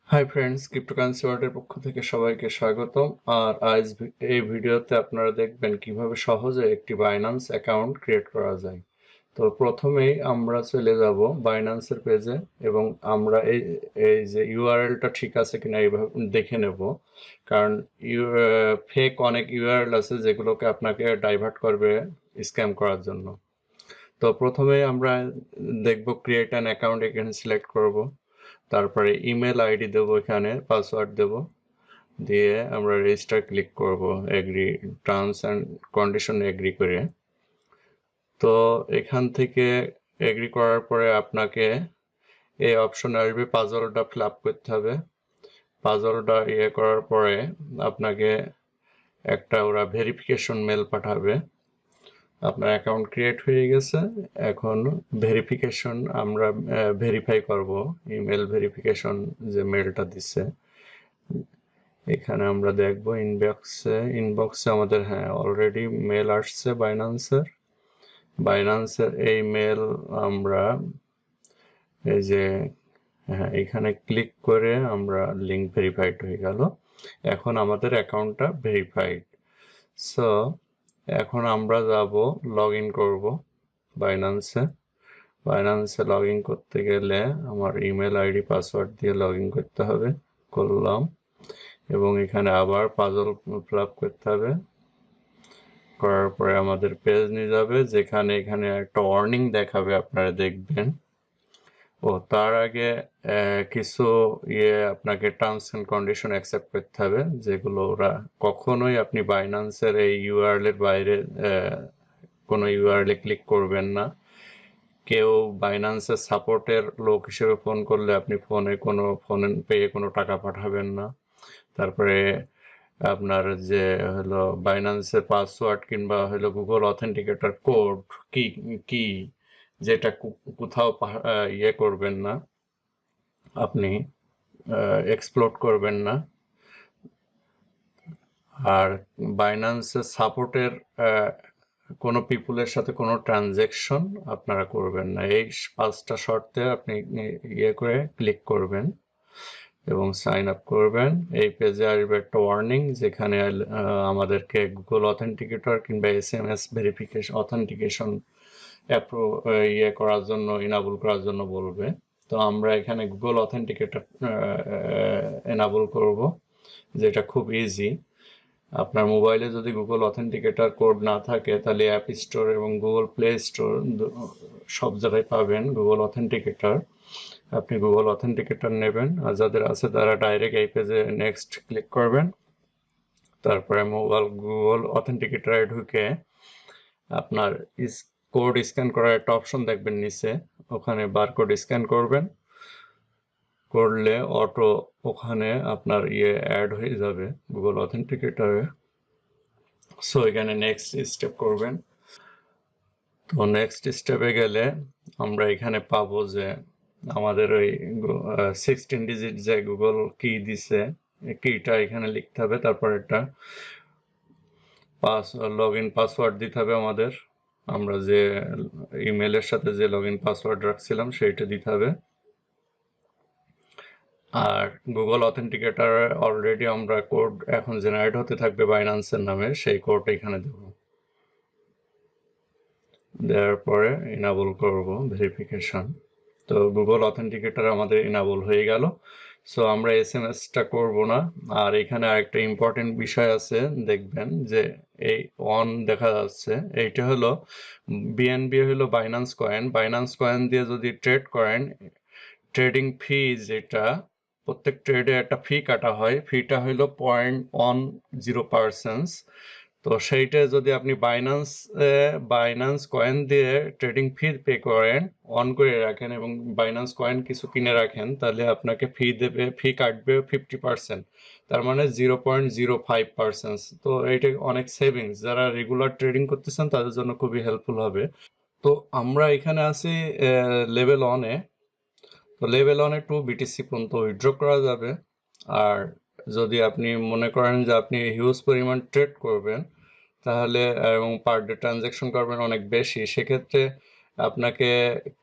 Hi friends, cryptocurrency ওয়ার্ল্ডের পক্ষ থেকে সবাইকে স্বাগতম। আর আজ এই ভিডিওতে আপনারা দেখবেন কিভাবে সহজে একটি বাইন্যান্স অ্যাকাউন্ট ক্রিয়েট করা যায়। তো প্রথমেই আমরা চলে যাব বাইন্যান্সের পেজে এবং আমরা এই যে ইউআরএলটা ঠিক আছে কিনা এইভাবে দেখে নেব, কারণ ফেক অনেক ইউআরএল আছে যেগুলোকে আপনাকে ডাইভার্ট করবে স্ক্যাম করার জন্য। তো প্রথমে আমরা দেখব ক্রিয়েট অ্যান অ্যাকাউন্ট, এখানে সিলেক্ট করব, তারপরে ইমেল আইডি দেবো, এখানে পাসওয়ার্ড দেব, দিয়ে আমরা রেজিস্টার ক্লিক করব agree, terms and condition agree করে। তো এখান থেকে এগ্রি করার পরে আপনাকে এই অপশন আসবে, পাজলটা ফিল আপ করতে হবে। পাজলটা করার পরে আপনাকে একটা ওরা ভেরিফিকেশন মেল পাঠাবে। আপনার অ্যাকাউন্ট ক্রিয়েট হয়ে গেছে, এখন ভেরিফিকেশন আমরা ভেরিফাই করব। ইমেল ভেরিফিকেশন যে মেলটা দিচ্ছে এখানে আমরা দেখব ইনবক্সে আমাদের অলরেডি মেল আসছে বাইন্যান্সের এই মেল আমরা এই যে এখানে ক্লিক করে আমরা লিঙ্ক ভেরিফাইড হয়ে গেল। এখন আমাদের অ্যাকাউন্টটা ভেরিফাইড। সো এখন আমরা যাব লগ ইন করবো বাইন্যান্সে লগ ইন করতে গেলে আমার ইমেল আইডি পাসওয়ার্ড দিয়ে লগ ইন করতে হবে। করলাম এবং এখানে আবার পাজল ফিল আপ করতে হবে। করার পরে আমাদের পেজ নিয়ে যাবে, যেখানে এখানে একটা ওয়ার্নিং দেখাবে, আপনারা দেখবেন। তার আগে কিছু আপনাকে টার্মস এন্ড কন্ডিশন অ্যাকসেপ্ট করতে হবে, যেগুলো ওরা কখনোই আপনি বাইন্যান্সের এই ইউআরএল এর বাইরে কোনো ইউআরএল এ ক্লিক করবেন না। কেউ বাইন্যান্সের সাপোর্টের লোক হিসেবে ফোন করলে আপনি ফোন পেয়ে কোনো টাকা পাঠাবেন না। তারপরে আপনার যে হলো বাইন্যান্সের পাসওয়ার্ড কিংবা হলো গুগল অথেন্টিকেটর কোড কি যেটা কোথাও করবেন না, আপনি এক্সপ্লোর করবেন না। আর বাইন্যান্সের সাপোর্টের কোনো পিপুলের সাথে কোনো ট্রানজ্যাকশন আপনারা করবেন না। এই 5টা শর্তে আপনি করে ক্লিক করবেন এবং সাইন আপ করবেন। এই পেজে আসবে একটা ওয়ার্নিং, যেখানে আমাদেরকে গুগল অথেন্টিকেটর কিংবা SMS ভেরিফিকেশন অথেন্টিকেশন করার জন্য, ইনাবল করার জন্য বলবে। তো আমরা এখানে গুগল অথেন্টিকেটর এনাবল করব, যেটা খুব ইজি। আপনার মোবাইলে যদি গুগল অথেন্টিকেটর কোড না থাকে, তাহলে অ্যাপ স্টোর এবং গুগল প্লে স্টোর সব জায়গায় পাবেন গুগল অথেন্টিকেটর। আপনি গুগল অথেন্টিকেটর নেবেন, আর যাদের আছে তারা ডাইরেক্ট এই পেজে নেক্সট ক্লিক করবেন। তারপরে গুগল অথেন্টিকেটরে ঢুকে আপনার কোড স্ক্যান করার একটা অপশন দেখবেন নিচে, ওখানে বারকোড স্ক্যান করবেন। করলে অটো ওখানে আপনার অ্যাড হয়ে যাবে গুগল অথেন্টিকেটরে। সো এখানে নেক্সট স্টেপ করবেন। তো নেক্সট স্টেপে গেলে আমরা এখানে পাবো যে আমাদের ওই 16 ডিজিট যে গুগল কি দিছে, কিটা এখানে লিখতে হবে। তারপর একটা লগ ইন পাসওয়ার্ড দিতে হবে আমাদের। আমরা যে ইমেলের সাথে যে লগ ইন পাসওয়ার্ড রাখছিলাম সেইটা দিতে হবে। আর গুগল অথেন্টিকেটর অলরেডি আমরা কোড এখন জেনারেট হতে থাকবে বাইন্যান্সের নামে, সেই কোড এখানে দেব। দেওয়ার পরে ইনাবল করব ভেরিফিকেশন। তো গুগল অথেন্টিকেটর আমাদের ইনাবল হয়ে গেল। সো আমরা SMS-টা করব না। আর এখানে আরেকটা ইম্পর্টেন্ট বিষয় আছে, দেখবেন যে এই অন দেখা যাচ্ছে, এইটা হলো বিএনবি, হলো বাইন্যান্স কয়েন দিয়ে যদি ট্রেড করেন, ট্রেডিং ফি যেটা প্রত্যেক ট্রেডে একটা ফি কাটা হয়, ফিটা হলো 0.10%। তো সেইটা যদি আপনি বাইন্যান্স কয়েন দিয়ে ট্রেডিং ফি পে করেন, অন করে রাখেন এবং বাইন্যান্স কয়েন কিছু কিনে রাখেন, তাহলে আপনাকে ফি কাটবে 50%, তার মানে 0.05%। তো এইটা অনেক সেভিংস, যারা রেগুলার ট্রেডিং করতেছেন তাদের জন্য খুবই হেল্পফুল হবে। তো আমরা এখানে আছি লেভেল 1-এ। তো লেভেল 1-এ 2 BTC পর্যন্ত উইথড্র করা যাবে। আর যদি আপনি মনে করেন যে আপনি হিউজ পরিমাণ ট্রেড করবেন, তাহলে এবং পার ডে ট্রানজ্যাকশন করবেন অনেক বেশি, সেক্ষেত্রে আপনাকে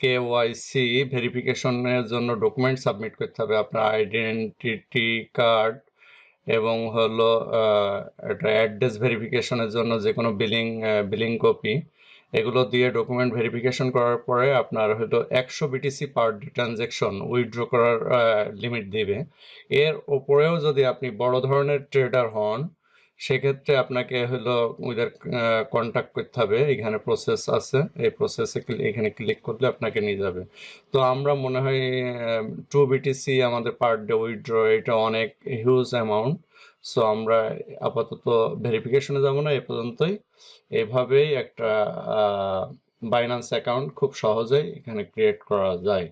কেওয়াইসি ভেরিফিকেশনের জন্য ডকুমেন্ট সাবমিট করতে হবে, আপনার আইডেন্টিটি কার্ড এবং হলো একটা অ্যাড্রেস ভেরিফিকেশনের জন্য যে কোনো বিলিং কপি, এগুলো দিয়ে ডকুমেন্ট ভেরিফিকেশন করার পরে আপনার হলো 100 বিটিসি পার ট্রানজ্যাকশন উইথড্র করার লিমিট দিবে। এর ওপরেও যদি আপনি বড় ধরনের ট্রেডার হন, সেক্ষেত্রে আপনাকে হলো ওদের কন্ট্যাক্ট করতে হবে। এখানে প্রসেস আছে, এই প্রসেসে এখানে ক্লিক করলে আপনাকে নিয়ে যাবে। তো আমরা মনে হয় 2 বিটিসি আমাদের পার ডে উইথড্র, এটা অনেক হিউজ অ্যামাউন্ট। সো আমরা আপাতত ভেরিফিকেশনে যাব না, এ পর্যন্তই। এভাবেই একটা বাইন্যান্স অ্যাকাউন্ট খুব সহজেই এখানে ক্রিয়েট করা যায়।